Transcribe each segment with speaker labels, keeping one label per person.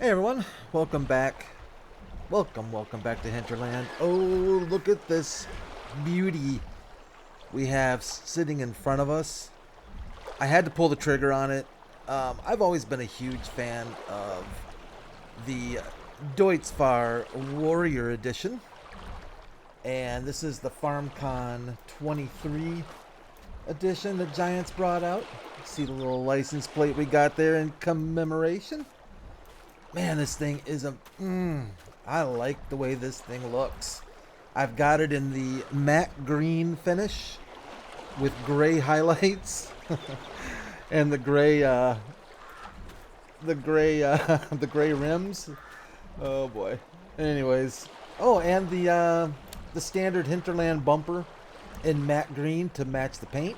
Speaker 1: Hey everyone, welcome back. Welcome back to Hinterland. Oh, look at this beauty we have sitting in front of us. I had to pull the trigger on it. I've always been a huge fan of the Deutz-Fahr Warrior Edition. And this is the FarmCon23 Edition that Giants brought out. See the little license plate we got there in commemoration? Man, this thing is a... I like the way this thing looks. I've got it in the matte green finish with gray highlights and the gray rims. Oh boy. Anyways, oh, and the standard Hinterland bumper in matte green to match the paint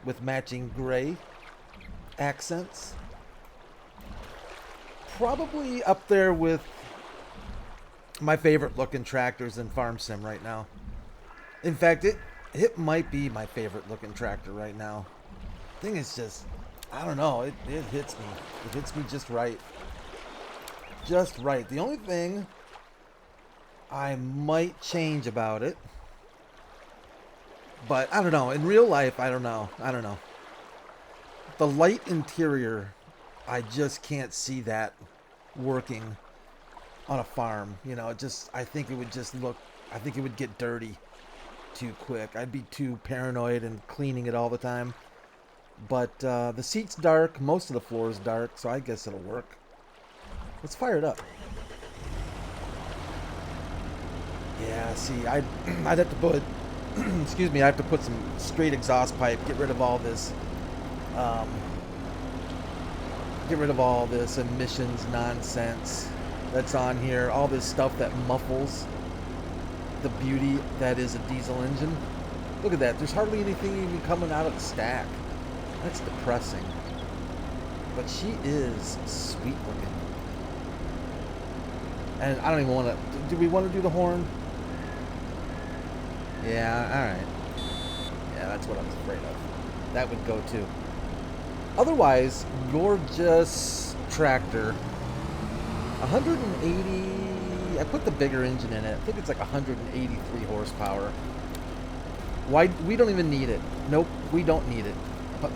Speaker 1: with matching gray accents. Probably up there with my favorite looking tractors in Farm Sim right now. In fact, it might be my favorite looking tractor right now. Thing is just, I don't know, it hits me. It hits me just right. Just right. The only thing I might change about it, but I don't know. In real life, I don't know. The light interior, I just can't see that working on a farm. You know, I think it would get dirty too quick. I'd be too paranoid and cleaning it all the time. But the seat's dark, most of the floor is dark, so I guess it'll work. Let's fire it up. Yeah, see, I'd have to put, excuse me, I have to put some straight exhaust pipe, get rid of all this emissions nonsense that's on here, all this stuff that muffles the beauty that is a diesel engine. Look at that, there's hardly anything even coming out of the stack. That's depressing. But she is sweet looking. And I don't even want to, do we want to do the horn? Yeah, alright. Yeah, that's what I was afraid of. That would go too. Otherwise, gorgeous tractor. 180... I put the bigger engine in it. I think it's like 183 horsepower. Why? We don't even need it. Nope, we don't need it. But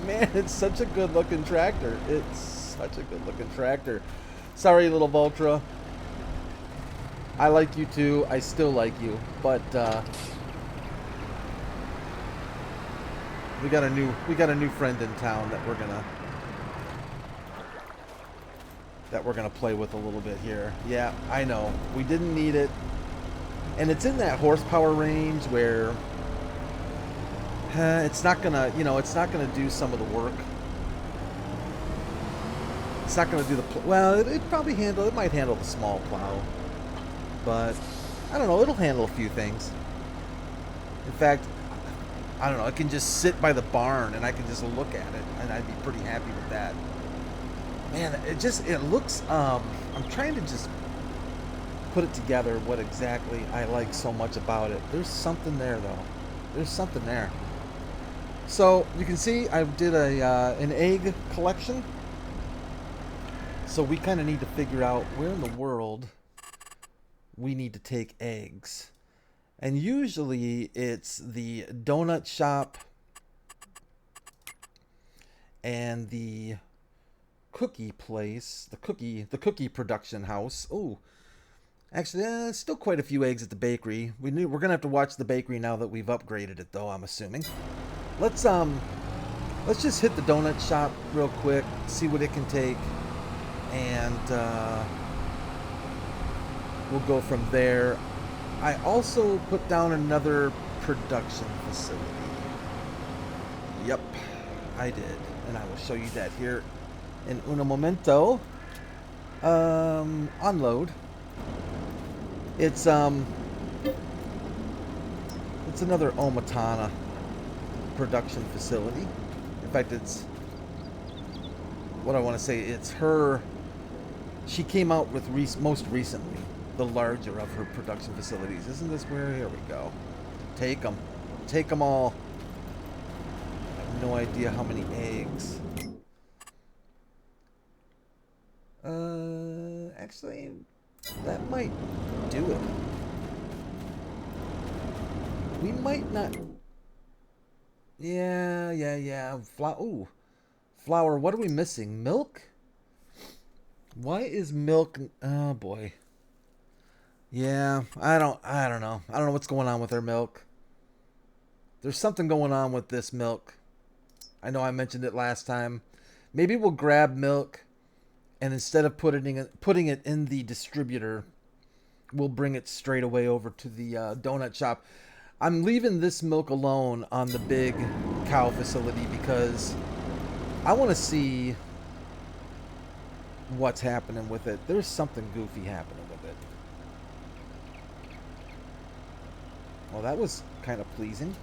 Speaker 1: man, it's such a good looking tractor. It's such a good looking tractor. Sorry, little Voltra. I like you too. I still like you. But, we got a new friend in town that we're gonna play with a little bit here. Yeah, I know. We didn't need it. And it's in that horsepower range where it's not gonna, it's not gonna do some of the work. It's not gonna do the it might handle the small plow. But I don't know, it'll handle a few things. In fact, I don't know, it can just sit by the barn and I can just look at it and I'd be pretty happy with that. Man, it looks, I'm trying to just put it together what exactly I like so much about it. There's something there though. There's something there. So you can see I did an egg collection. So we kind of need to figure out where in the world we need to take eggs. And usually it's the donut shop and the cookie place, the cookie production house. Oh, actually, still quite a few eggs at the bakery. We're gonna have to watch the bakery now that we've upgraded it, though. I'm assuming. Let's just hit the donut shop real quick, see what it can take, and we'll go from there. I also put down another production facility. Yep, I did. And I will show you that here in un momento. Unload. It's another Ornata production facility. In fact, it's what I want to say. It's her. She came out with most recently the larger of her production facilities. Isn't this where? Here we go. Take them. Take them all. I have no idea how many eggs. Actually, that might do it. We might not... Yeah. Ooh. Flour. What are we missing? Milk? Why is milk... Oh, boy. Yeah, I don't know. I don't know what's going on with our milk. There's something going on with this milk. I know I mentioned it last time. Maybe we'll grab milk, and instead of putting it in the distributor, we'll bring it straight away over to the donut shop. I'm leaving this milk alone on the big cow facility because I want to see what's happening with it. There's something goofy happening with it. Well, that was kind of pleasing.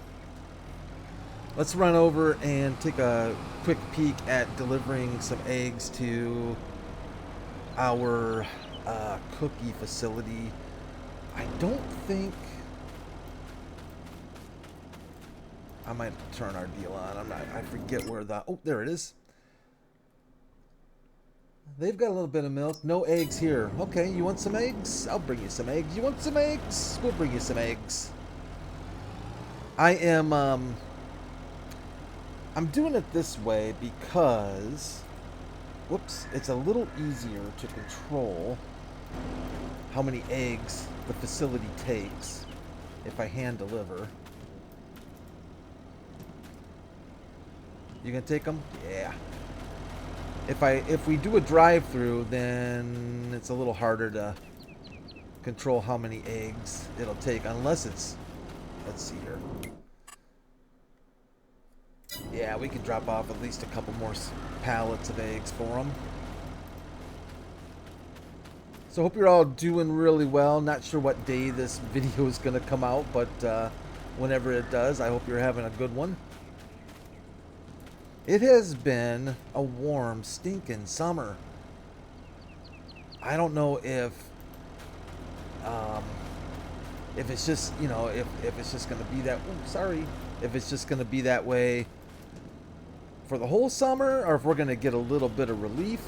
Speaker 1: Let's run over and take a quick peek at delivering some eggs to our cookie facility. I don't think... I might turn our deal on. I forget where the... Oh, there it is. They've got a little bit of milk. No eggs here. Okay, you want some eggs? I'll bring you some eggs. You want some eggs? We'll bring you some eggs. I am... I'm doing it this way because, whoops, it's a little easier to control how many eggs the facility takes if I hand deliver. You gonna take them? Yeah. If we do a drive-through, then it's a little harder to control how many eggs it'll take, unless it's, let's see here. Yeah, we can drop off at least a couple more pallets of eggs for them. So hope you're all doing really well. Not sure what day this video is going to come out, but whenever it does, I hope you're having a good one. It has been a warm, stinking summer. I don't know if it's just, you know, if it's just going to be that... Oh, sorry. If it's just going to be that way for the whole summer, or if we're going to get a little bit of relief.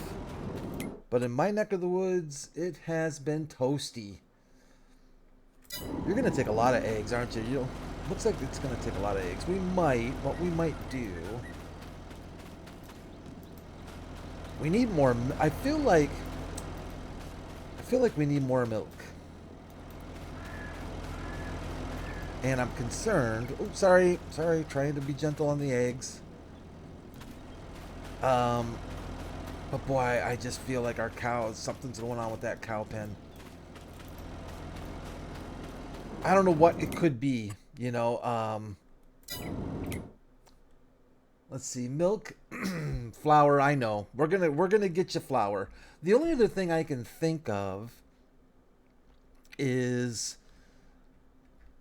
Speaker 1: But in my neck of the woods, it has been toasty. You're going to take a lot of eggs, aren't you? Looks like it's going to take a lot of eggs. What we might do... We need more... I feel like we need more milk. And I'm concerned... Oh, sorry, trying to be gentle on the eggs. But boy, I just feel like our cows, something's going on with that cow pen. I don't know what it could be, you know. Let's see, milk, flour. I know we're gonna get you flour. The only other thing I can think of is,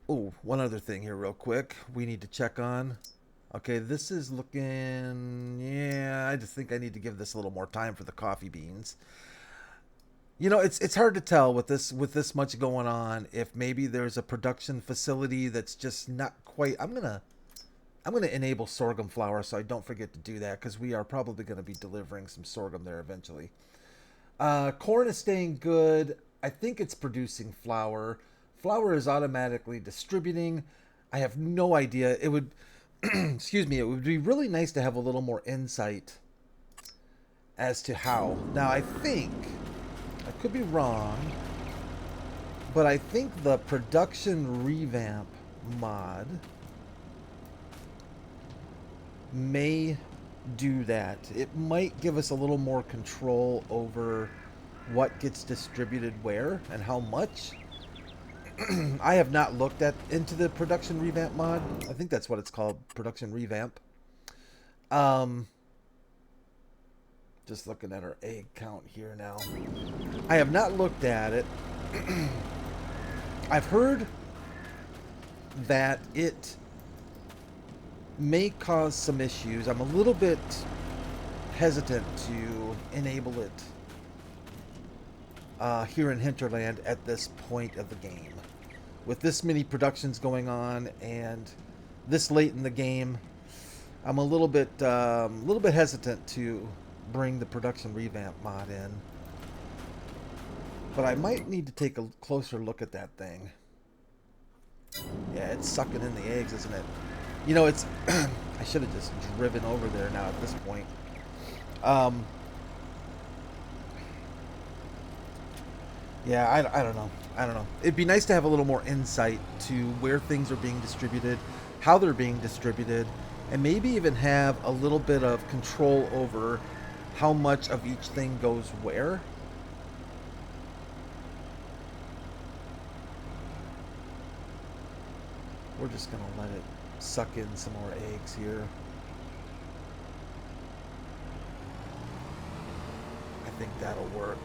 Speaker 1: oh, one other thing here, real quick. We need to check on. Okay, this is looking... Yeah, I just think I need to give this a little more time for the coffee beans. You know, it's hard to tell with this much going on if maybe there's a production facility that's just not quite... I'm gonna enable sorghum flour so I don't forget to do that, because we are probably going to be delivering some sorghum there eventually. Corn is staying good. I think it's producing flour. Flour is automatically distributing. I have no idea. It would... excuse me, it would be really nice to have a little more insight as to how. Now, I think, I could be wrong, but I think the production revamp mod may do that. It might give us a little more control over what gets distributed where and how much. I have not looked into the production revamp mod. I think that's what it's called, production revamp. Just looking at our egg count here now. I have not looked at it. I've heard that it may cause some issues. I'm a little bit hesitant to enable it here in Hinterland at this point of the game. With this many productions going on and this late in the game, I'm a little bit hesitant to bring the production revamp mod in. But I might need to take a closer look at that thing. Yeah, it's sucking in the eggs, isn't it? You know, it's... I should have just driven over there now at this point. Yeah, I don't know. I don't know. It'd be nice to have a little more insight to where things are being distributed, how they're being distributed, and maybe even have a little bit of control over how much of each thing goes where. We're just going to let it suck in some more eggs here. I think that'll work.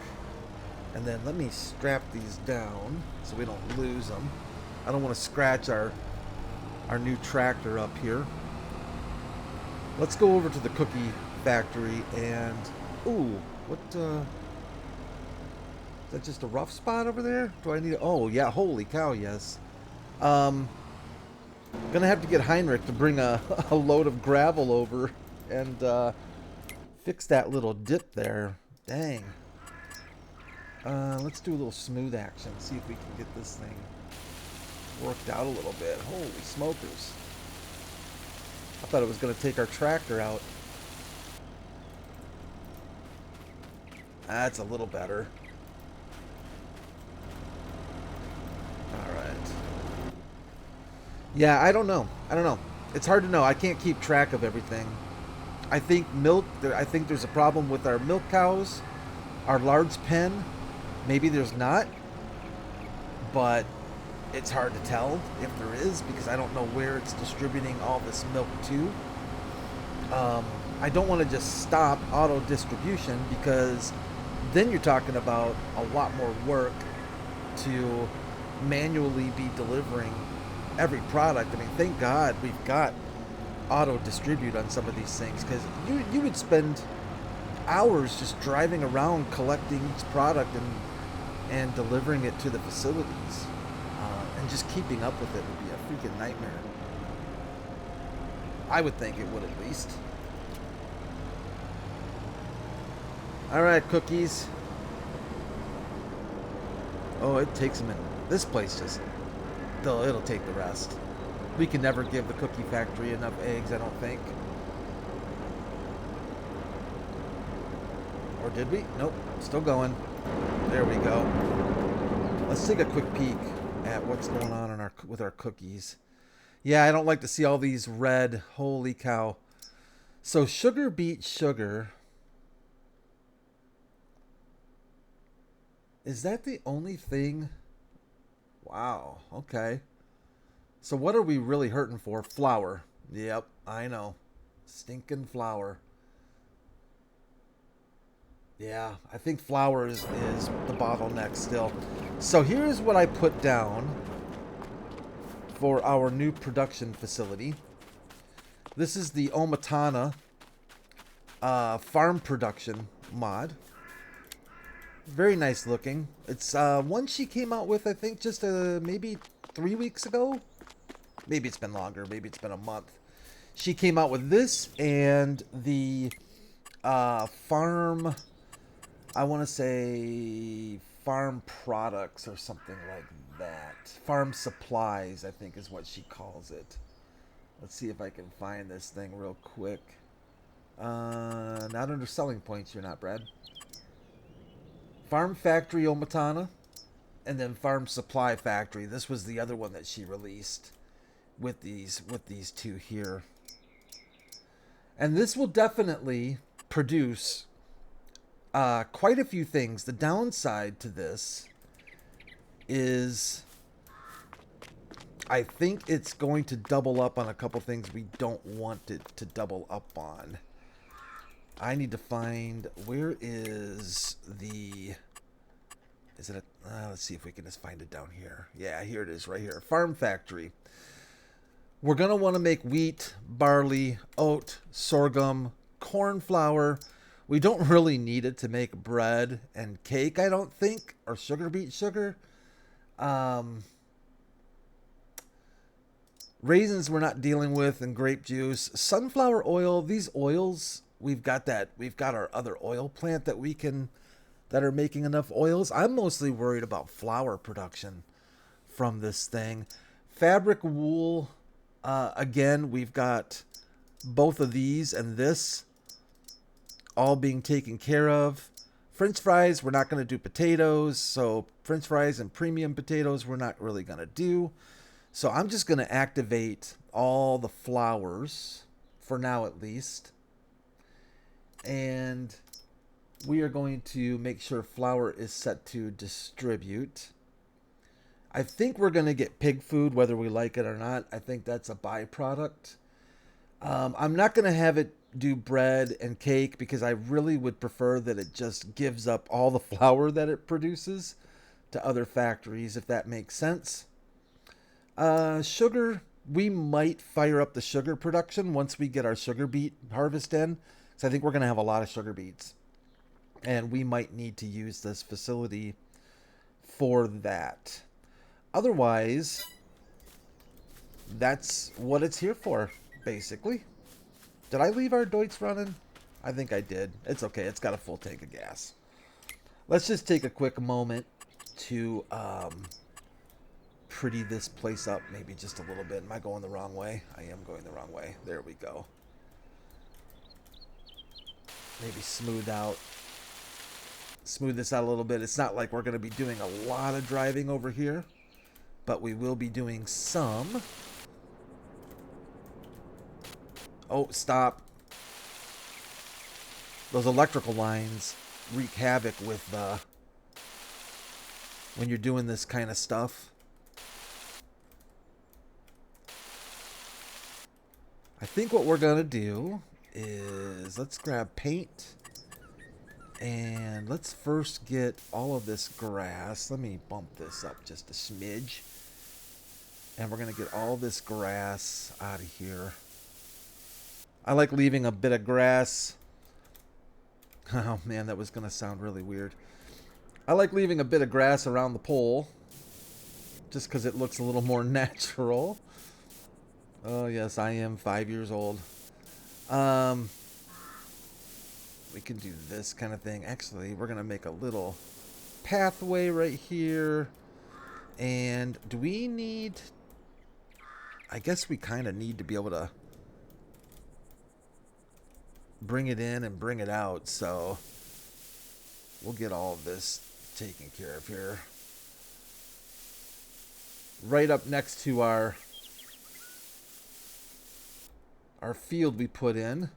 Speaker 1: And then let me strap these down so we don't lose them. I don't want to scratch our new tractor up here. Let's go over to the cookie factory and... Ooh, what... Is that just a rough spot over there? Do I need... Oh, yeah, holy cow, yes. Gonna have to get Heinrich to bring a load of gravel over and fix that little dip there. Dang. Let's do a little smooth action. See if we can get this thing worked out a little bit. Holy smokers. I thought it was going to take our tractor out. That's a little better. Alright. Yeah, I don't know. I don't know. It's hard to know. I can't keep track of everything. I think I think there's a problem with our milk cows. Our large pen. Maybe there's not, but it's hard to tell if there is because I don't know where it's distributing all this milk to. I don't want to just stop auto distribution because then you're talking about a lot more work to manually be delivering every product. I mean, thank God we've got auto distribute on some of these things because you would spend hours just driving around collecting each product and delivering it to the facilities, and just keeping up with it would be a freaking nightmare. I would think it would at least. Alright, cookies. Oh, it takes a minute. This place just... It'll take the rest. We can never give the cookie factory enough eggs, I don't think. Or did we? Nope. Still going. There we go. Let's take a quick peek at what's going on with our cookies. Yeah, I don't like to see all these red. Holy cow. So sugar beets sugar. Is that the only thing? Wow. Okay. So what are we really hurting for? Flour. Yep, I know. Stinking flour. Yeah, I think flour is the bottleneck still. So here's what I put down for our new production facility. This is the Ornata farm production mod. Very nice looking. It's one she came out with, I think, just maybe 3 weeks ago. Maybe it's been longer. Maybe it's been a month. She came out with this and the farm... I want to say farm products or something like that. Farm supplies, I think, is what she calls it. Let's see if I can find this thing real quick. Not under selling points, you're not, Brad. Farm Factory Ornata, and then Farm Supply Factory. This was the other one that she released with these two here. And this will definitely produce quite a few things. The downside to this is I think it's going to double up on a couple things we don't want it to double up on. I need to find, where is the, is it a, let's see if we can just find it down here. Yeah, here it is right here. Farm Factory. We're going to want to make wheat, barley, oat, sorghum, corn flour. We don't really need it to make bread and cake, I don't think, or sugar beet sugar. Raisins we're not dealing with, and grape juice. Sunflower oil, these oils, we've got our other oil plant that we can that are making enough oils. I'm mostly worried about flour production from this thing. Fabric wool, again, we've got both of these and this all being taken care of. French fries, we're not going to do potatoes, so French fries and premium potatoes we're not really going to do. So I'm just going to activate all the flours, for now at least. And we are going to make sure flour is set to distribute. I think we're going to get pig food whether we like it or not. I think that's a byproduct. I'm not going to have it do bread and cake because I really would prefer that it just gives up all the flour that it produces to other factories, if that makes sense. Sugar, we might fire up the sugar production once we get our sugar beet harvest in. So I think we're going to have a lot of sugar beets. And we might need to use this facility for that. Otherwise, that's what it's here for, basically. Did I leave our Deutz running? I think I did. It's okay. It's got a full tank of gas. Let's just take a quick moment to pretty this place up maybe just a little bit. Am I going the wrong way? I am going the wrong way. There we go. Maybe smooth this out a little bit. It's not like we're going to be doing a lot of driving over here, but we will be doing some. Oh, stop. Those electrical lines wreak havoc with when you're doing this kind of stuff. I think what we're going to do is let's grab paint and let's first get all of this grass. Let me bump this up just a smidge. And we're going to get all this grass out of here. I like leaving a bit of grass. Oh man, that was going to sound really weird. I like leaving a bit of grass around the pole just because it looks a little more natural. Oh yes, I am 5 years old. We can do this kind of thing. Actually, we're going to make a little pathway right here. And do we need... I guess we kind of need to be able to bring it in and bring it out. So we'll get all of this taken care of here. Right up next to our field we put in.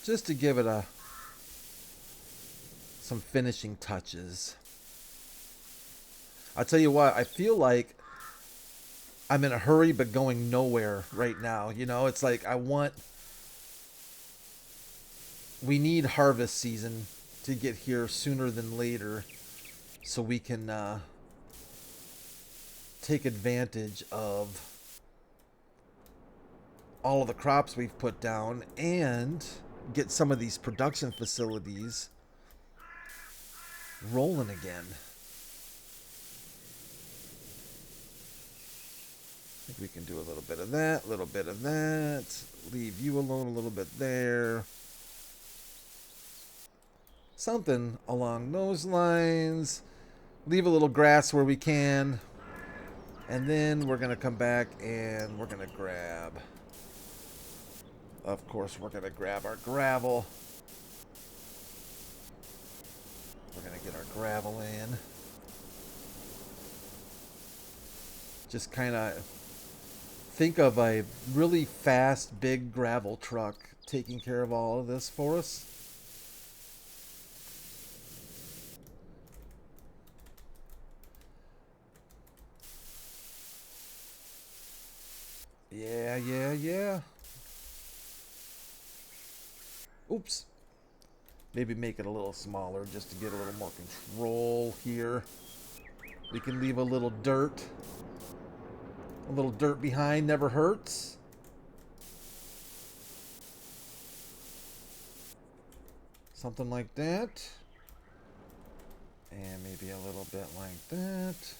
Speaker 1: Just to give it some finishing touches. I'll tell you what, I feel like I'm in a hurry but going nowhere right now. You know, it's like we need harvest season to get here sooner than later so we can take advantage of all of the crops we've put down and get some of these production facilities rolling again. I think we can do a little bit of that, a little bit of that. Leave you alone a little bit there. Something along those lines. Leave a little grass where we can. And then we're going to come back and we're going to grab... Of course, we're going to grab our gravel. We're going to get our gravel in. Just kind of think of a really fast, big gravel truck taking care of all of this for us. Yeah. Oops. Maybe make it a little smaller just to get a little more control here. We can leave a little dirt. A little dirt behind never hurts. Something like that. And maybe a little bit like that.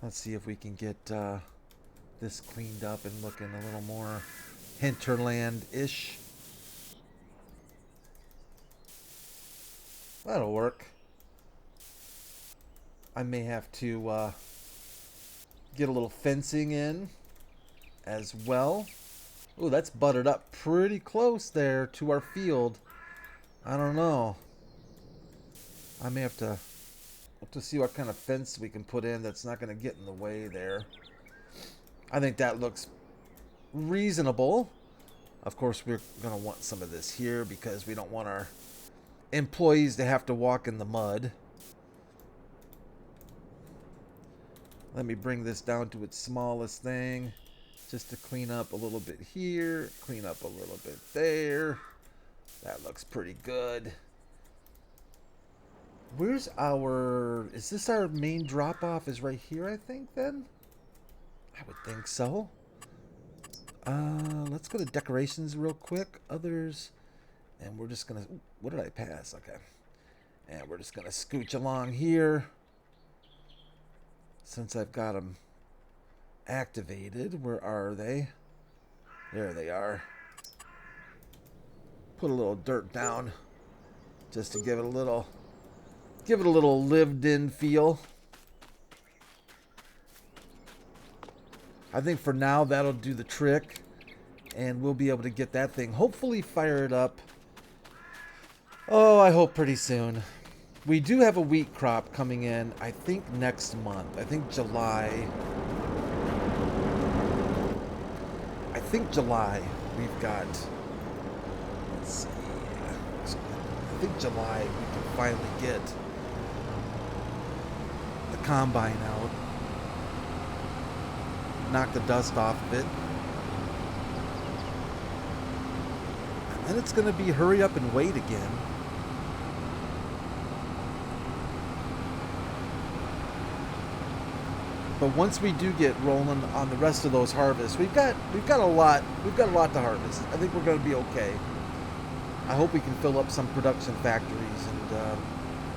Speaker 1: Let's see if we can get this cleaned up and looking a little more Hinterland-ish. That'll work. I may have to get a little fencing in as well. Ooh, that's buttered up pretty close there to our field. I don't know. I may have to see what kind of fence we can put in that's not going to get in the way there. I think that looks reasonable. Of course, we're going to want some of this here because we don't want our employees to have to walk in the mud. Let me bring this down to its smallest thing just to clean up a little bit here, clean up a little bit there. That looks pretty good. Where's our... Is this our main drop-off? Is right here, I think, then? I would think so. Let's go to decorations real quick. Others. And we're just going to... What did I pass? Okay. And we're just going to scooch along here. Since I've got them activated. Where are they? There they are. Put a little dirt down. Just to give it a little... Give it a little lived-in feel. I think for now that'll do the trick. And we'll be able to get that thing hopefully fired up. Oh, I hope pretty soon. We do have a wheat crop coming in, I think next month. I think July. We've got... Let's see. I think July we can finally get the combine out. Knock the dust off of it. And then it's going to be hurry up and wait again. But once we do get rolling on the rest of those harvests, we've got a lot to harvest. I think we're going to be okay. I hope we can fill up some production factories and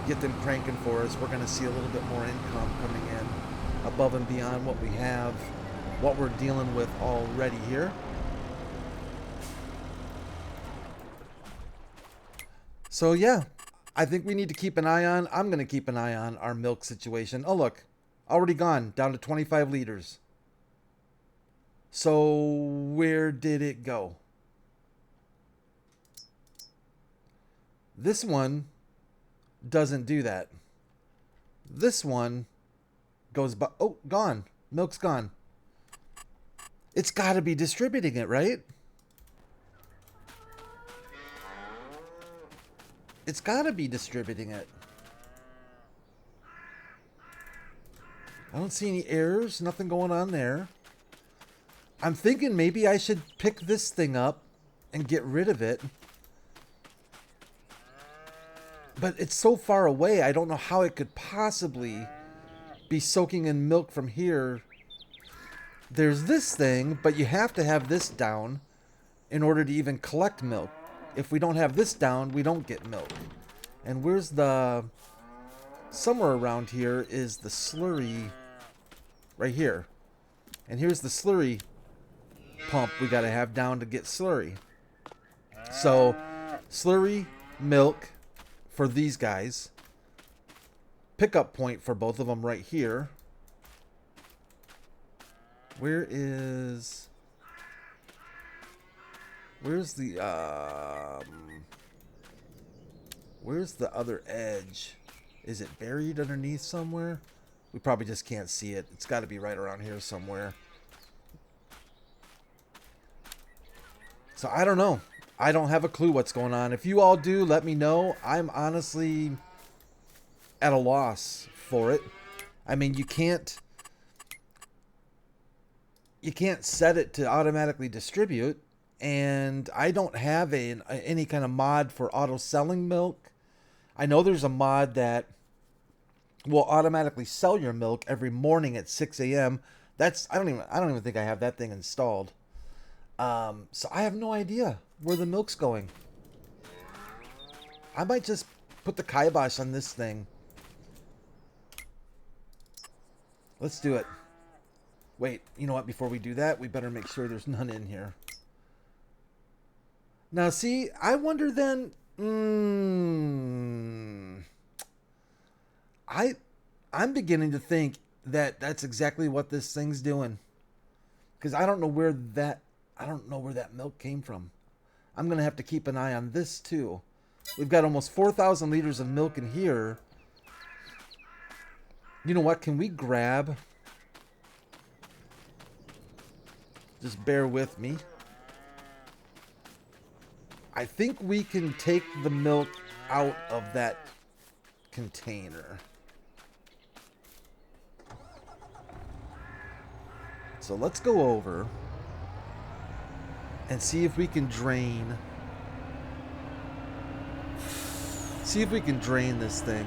Speaker 1: get them cranking for us. We're going to see a little bit more income coming in above and beyond what we have, what we're dealing with already here. So yeah, I think we need to keep an eye on, I'm going to keep an eye on our milk situation. Oh look, already gone, down to 25 liters. So where did it go? This one doesn't do that. This one goes by... Oh, gone. Milk's gone. It's got to be distributing it, right? It's got to be distributing it. I don't see any errors. Nothing going on there. I'm thinking maybe I should pick this thing up and get rid of it. But it's so far away, I don't know how it could possibly be soaking in milk from here. There's this thing, but you have to have this down in order to even collect milk. If we don't have this down, we don't get milk. And where's the... Somewhere around here is the slurry right here. And here's the slurry pump we got to have down to get slurry. So, slurry, milk... for these guys. Pickup point for both of them right here. Where's the other edge? Is it buried underneath somewhere? We probably just can't see it. It's got to be right around here somewhere. So I don't know. I don't have a clue what's going on. If you all do, let me know. I'm honestly at a loss for it. I mean, you can't set it to automatically distribute, and I don't have any kind of mod for auto selling milk. I know there's a mod that will automatically sell your milk every morning at 6 a.m. That's I don't even think I have that thing installed. So I have no idea where the milk's going. I might just put the kibosh on this thing. Let's do it. Wait, you know what? Before we do that, we better make sure there's none in here. Now, see, I wonder then... I'm beginning to think that that's exactly what this thing's doing. Because I don't know where that milk came from. I'm going to have to keep an eye on this, too. We've got almost 4,000 liters of milk in here. You know what? Can we grab... Just bear with me. I think we can take the milk out of that container. So let's go over and see if we can drain. See if we can drain this thing.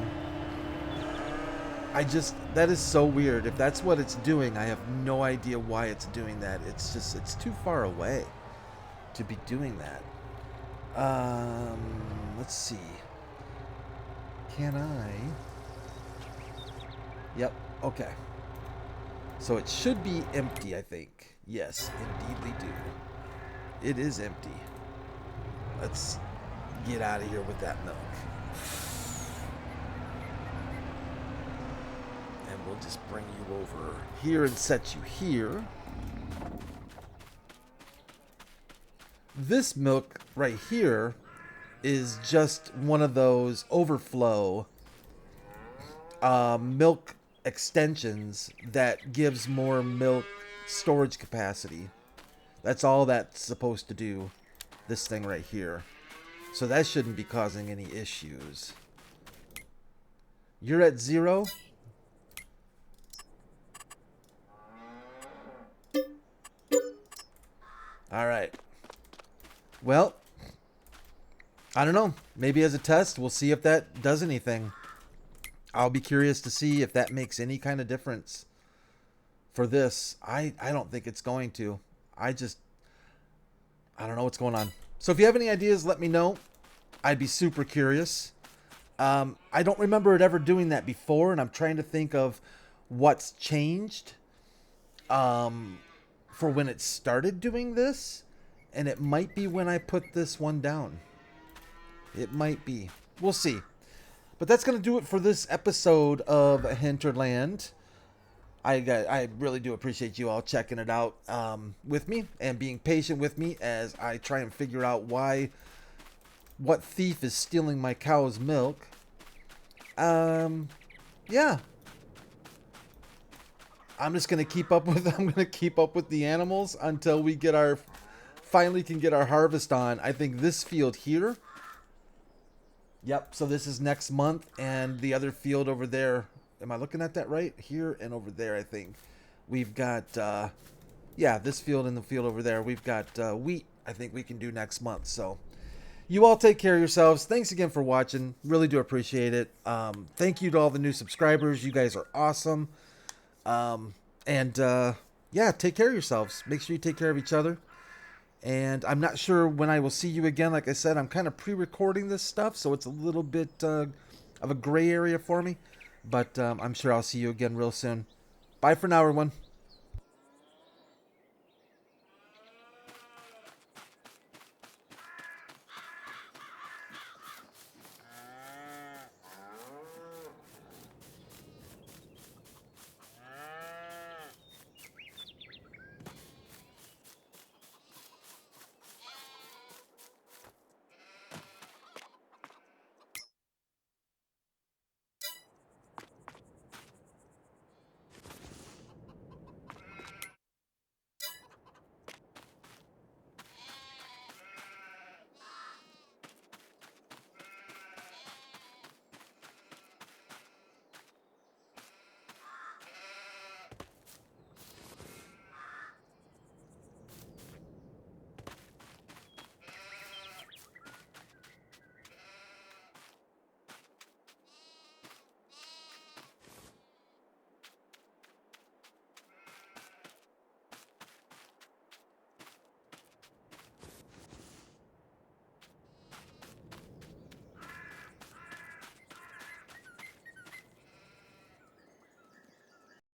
Speaker 1: That is so weird. If that's what it's doing, I have no idea why it's doing that. It's too far away to be doing that. Let's see. Can I? Yep, okay. So it should be empty, I think. Yes, indeedly do. It is empty. Let's get out of here with that milk. And we'll just bring you over here and set you here. This milk right here is just one of those overflow milk extensions that gives more milk storage capacity. That's all that's supposed to do, this thing right here. So that shouldn't be causing any issues. You're at 0? Alright. Well, I don't know. Maybe as a test, we'll see if that does anything. I'll be curious to see if that makes any kind of difference for this. I don't think it's going to. I don't know what's going on. So if you have any ideas, let me know. I'd be super curious. I don't remember it ever doing that before, and I'm trying to think of what's changed for when it started doing this. And it might be when I put this one down. It might be. We'll see. But that's going to do it for this episode of Hinterland. I really do appreciate you all checking it out with me and being patient with me as I try and figure out what thief is stealing my cow's milk. Yeah. I'm just going to keep up with the animals until we get finally can get our harvest on. I think this field here. Yep, so this is next month, and the other field over there, am I looking at that right? Here and over there, I think. We've got, yeah, this field and the field over there. We've got wheat, I think we can do next month. So you all take care of yourselves. Thanks again for watching. Really do appreciate it. Thank you to all the new subscribers. You guys are awesome. Yeah, take care of yourselves. Make sure you take care of each other. And I'm not sure when I will see you again. Like I said, I'm kind of pre-recording this stuff, so it's a little bit of a gray area for me. But I'm sure I'll see you again real soon. Bye for now, everyone.